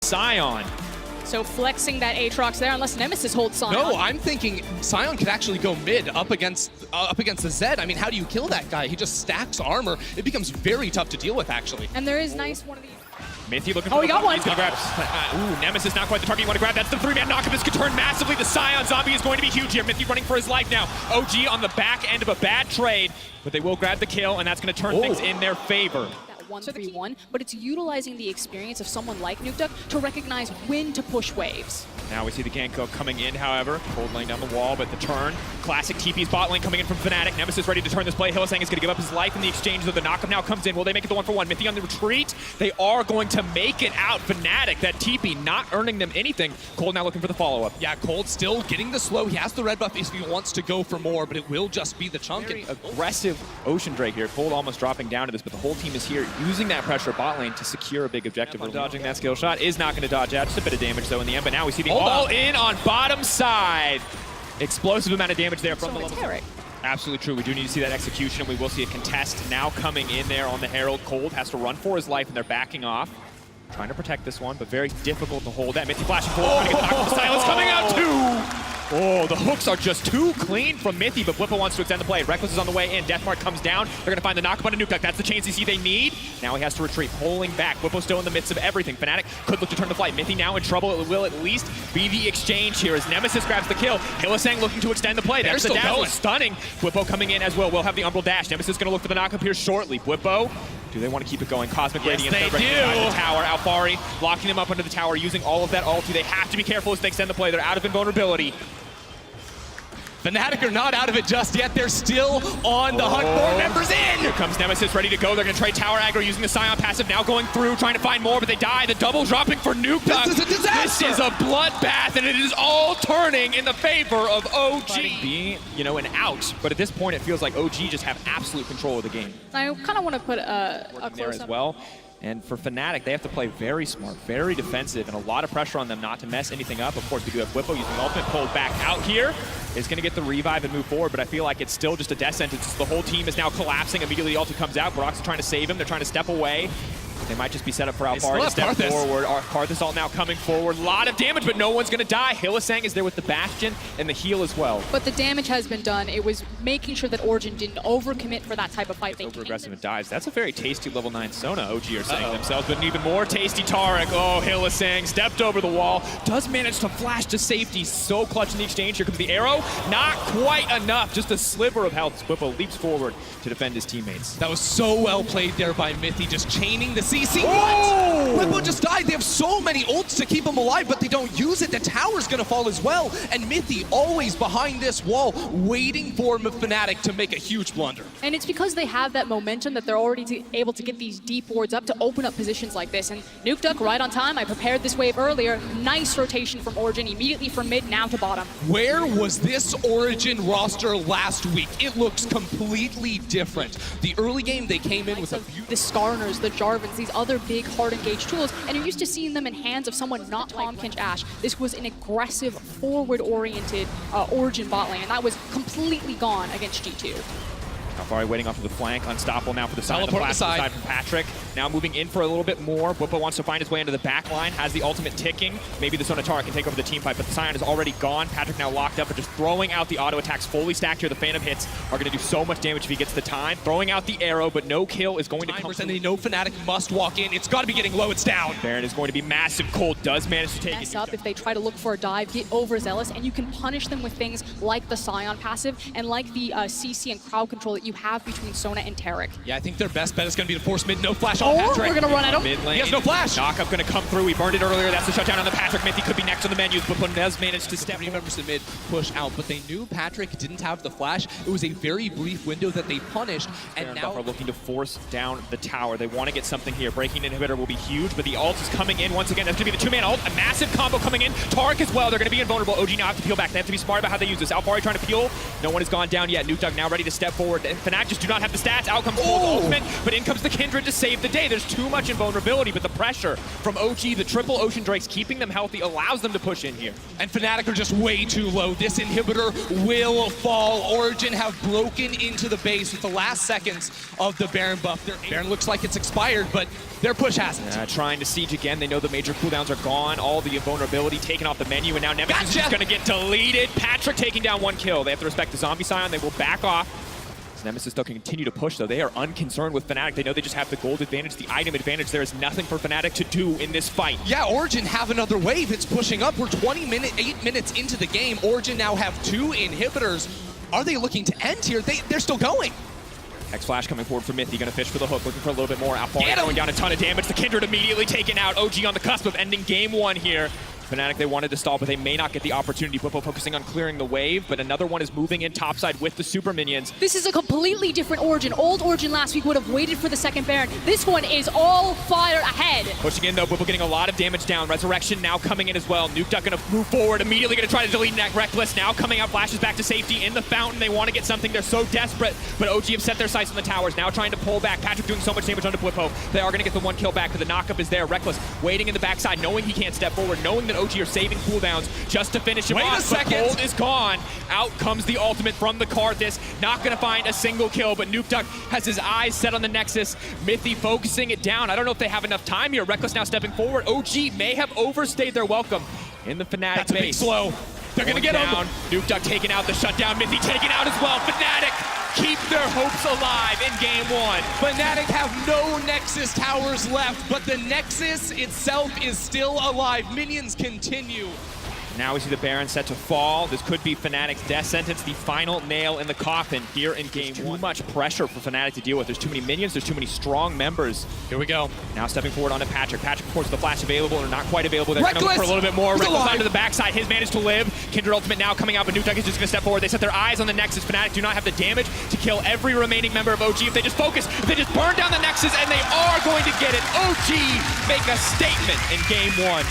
Scion. So flexing that Aatrox there, unless Nemesis holds Scion. No, I'm thinking Scion could actually go mid up against the Zed. I mean, how do you kill that guy? He just stacks armor. It becomes very tough to deal with, actually. And there is nice one of these. Mithy looking for he got one. He's gonna grab. Ooh, Nemesis not quite the target you want to grab. That's the 3-man knockup. This could turn massively. The Scion zombie is going to be huge here. Mithy running for his life now. OG on the back end of a bad trade, but they will grab the kill, and that's going to turn things in their favor. 1-3-1, but it's utilizing the experience of someone like Nukeduck to recognize when to push waves. Now we see the gank coming in, however. Cold lane down the wall, but the turn. Classic TP's bot lane coming in from Fnatic. Nemesis ready to turn this play. Hylissang is going to give up his life in the exchange, though the knockup now comes in. Will they make it the 1-for-1? Mithy on the retreat. They are going to make it out. Fnatic, that TP not earning them anything. Cold now looking for the follow-up. Yeah, Cold still getting the slow. He has the red buff if he wants to go for more, but it will just be the chunk. Very aggressive Ocean Drake here. Cold almost dropping down to this, but the whole team is here using that pressure bot lane to secure a big objective. Dodging that skill shot is not going to dodge out. Just a bit of damage though in the end, but now we see the all-in on bottom side. Explosive amount of damage there from the level. Absolutely true. We do need to see that execution, and we will see a contest now coming in there on the Herald. Cold has to run for his life, and they're backing off. Trying to protect this one, but very difficult to hold that. Mithy flashing forward, trying to get the knock. The silence coming out too! Oh, the hooks are just too clean from Mithy, but Blippo wants to extend the play. Reckless is on the way in. Deathmark comes down. They're going to find the knockup on a Nukeduck. That's the chance CC they need. Now he has to retreat, pulling back. Blippo still in the midst of everything. Fnatic could look to turn the flight. Mithy now in trouble. It will at least be the exchange here as Nemesis grabs the kill. Hylissang looking to extend the play. There's the dazzle. Stunning. Blippo coming in as well. We'll have the Umbral dash. Nemesis going to look for the knockup here shortly. Blippo. Do they want to keep it going? Cosmic Radiance. Yes, they do. The tower. Alfari locking them up under the tower, using all of that ulti. They have to be careful as they extend the play. They're out of invulnerability. Fnatic are not out of it just yet. They're still on the hunt. More members in. Here comes Nemesis ready to go. They're going to trade tower aggro using the Scion passive. Now going through, trying to find more, but they die. The double dropping for Nukeduck. This is a disaster. This is a bloodbath, and it is all turning in the favor of OG. Being, an out, but at this point it feels like OG just have absolute control of the game. I kind of want to put a there close as well. And for Fnatic, they have to play very smart, very defensive, and a lot of pressure on them not to mess anything up. Of course, we do have Blippo using the ultimate, pulled back out here. Is going to get the revive and move forward, but I feel like it's still just a death sentence. The whole team is now collapsing. Immediately the ulti comes out. Barox is trying to save him. They're trying to step away. They might just be set up for Alfari to step forward. Karthus all now coming forward. A lot of damage, but no one's going to die. Hylissang is there with the Bastion and the heal as well. But the damage has been done. It was making sure that Origin didn't overcommit for that type of fight. Over-aggressive and dives. That's a very tasty level 9 Sona, OG are saying themselves, but an even more tasty Taric. Oh, Hylissang stepped over the wall. Does manage to flash to safety. So clutch in the exchange. Here comes the arrow. Not quite enough. Just a sliver of health. Blippo leaps forward to defend his teammates. That was so well played there by Mithy, just chaining the CC. What? Blippo just died. They have so many ults to keep him alive, but they don't use it. The tower's gonna fall as well. And Mithy always behind this wall, waiting for Fnatic to make a huge blunder. And it's because they have that momentum that they're already able to get these deep wards up to open up positions like this. And Nukeduck right on time. I prepared this wave earlier. Nice rotation from Origin, immediately from mid, now to bottom. Where was this Origin roster last week? It looks completely different. The early game, they came in with the Skarners, the Jarvans, these other big hard engaged tools, and you're used to seeing them in hands of someone not Tahm Kench Ashe. This was an aggressive, forward-oriented Origin bot lane, and that was completely gone against G2. Alfari waiting off of the flank, unstoppable now for the side. Teleport the side from Patrick. Now moving in for a little bit more. Blippo wants to find his way into the back line, has the ultimate ticking. Maybe the Sonatara can take over the team fight, but the Scion is already gone. Patrick now locked up, but just throwing out the auto attacks fully stacked here. The Phantom hits are going to do so much damage if he gets the time. Throwing out the arrow, but no kill is going to come. And they know Fnatic must walk in. It's got to be getting low. It's down. Baron is going to be massive. Cold does manage to take it. Up if they try to look for a dive, get overzealous, and you can punish them with things like the Scion passive and like the CC and crowd control that you have between Sona and Taric. Yeah, I think their best bet is going to be to force mid. No flash on Patrick. Patrick. We're going to run at him. Mid lane. He has no flash. Knockup going to come through. He burned it earlier. That's the shutdown on the Patrick. Mithy could be next on the menus, but Bonez managed to step. Members of mid push out, but they knew Patrick didn't have the flash. It was a very brief window that they punished, and now are looking to force down the tower. They want to get something here. Breaking inhibitor will be huge, but the ult is coming in once again. That's going to be the 2-man ult. A massive combo coming in. Taric as well. They're going to be invulnerable. OG now have to peel back. They have to be smart about how they use this. Alfari trying to peel. No one has gone down yet. Nukeduck now ready to step forward. Fnatic just do not have the stats. Out comes Cold's ultimate, but in comes the Kindred to save the day. stay. There's too much invulnerability, but the pressure from OG, the triple Ocean Drakes, keeping them healthy allows them to push in here. And Fnatic are just way too low. This inhibitor will fall. Origin have broken into the base with the last seconds of the Baron buff. Their Baron looks like it's expired, but their push hasn't. Trying to siege again. They know the major cooldowns are gone. All the invulnerability taken off the menu, and now Nemesis is just going to get deleted. Patrick taking down 1 kill. They have to respect the Zombie Scion. They will back off. Nemesis still can continue to push, though. They are unconcerned with Fnatic. They know they just have the gold advantage, the item advantage. There is nothing for Fnatic to do in this fight. Yeah, Origin have another wave. It's pushing up. We're 8 minutes into the game. Origin now have 2 inhibitors. Are they looking to end here? They're still going. X-Flash coming forward for Mythy, gonna fish for the hook, looking for a little bit more. Outfall going down a ton of damage. The Kindred immediately taken out. OG on the cusp of ending game 1 here. Fnatic, they wanted to stall, but they may not get the opportunity. Bwipo focusing on clearing the wave, but another one is moving in topside with the super minions. This is a completely different Origin. Old Origin last week would have waited for the second Baron. This one is all fire ahead. Pushing in though, Bwipo getting a lot of damage down. Resurrection now coming in as well. Nuke Duck gonna move forward, immediately gonna try to delete Reckless. Now coming out, flashes back to safety in the fountain. They want to get something, they're so desperate, but OG have set their sights on the towers. Now trying to pull back. Patrick doing so much damage onto Bwipo. They are gonna get the 1 kill back, but the knockup is there. Reckless waiting in the backside, knowing he can't step forward, knowing that OG are saving cooldowns just to finish him off. But gold is gone. Out comes the ultimate from the Karthus. Not gonna find a single kill, but Nuke Duck has his eyes set on the Nexus. Mythy focusing it down. I don't know if they have enough time here. Reckless now stepping forward. OG may have overstayed their welcome in the Fnatic That's base. a big slow. They're gonna get down. Nuke Duck taking out the shutdown. Mythy taken out as well. Fnatic keep their hopes alive in game 1. Fnatic have no Nexus towers left, but the Nexus itself is still alive. Minions continue. Now we see the Baron set to fall. This could be Fnatic's death sentence, the final nail in the coffin here in game 1. Too much pressure for Fnatic to deal with. There's too many minions, there's too many strong members. Here we go. Now stepping forward onto Patrick. Patrick, of course, the flash available, or not quite available. They're going to look for a little bit more. Reckless onto the backside. His managed to live. Kindred ultimate now coming out, but Nuke Duck is just going to step forward. They set their eyes on the Nexus. Fnatic do not have the damage to kill every remaining member of OG. If they just focus, if they just burn down the Nexus, and they are going to get it. OG make a statement in game 1.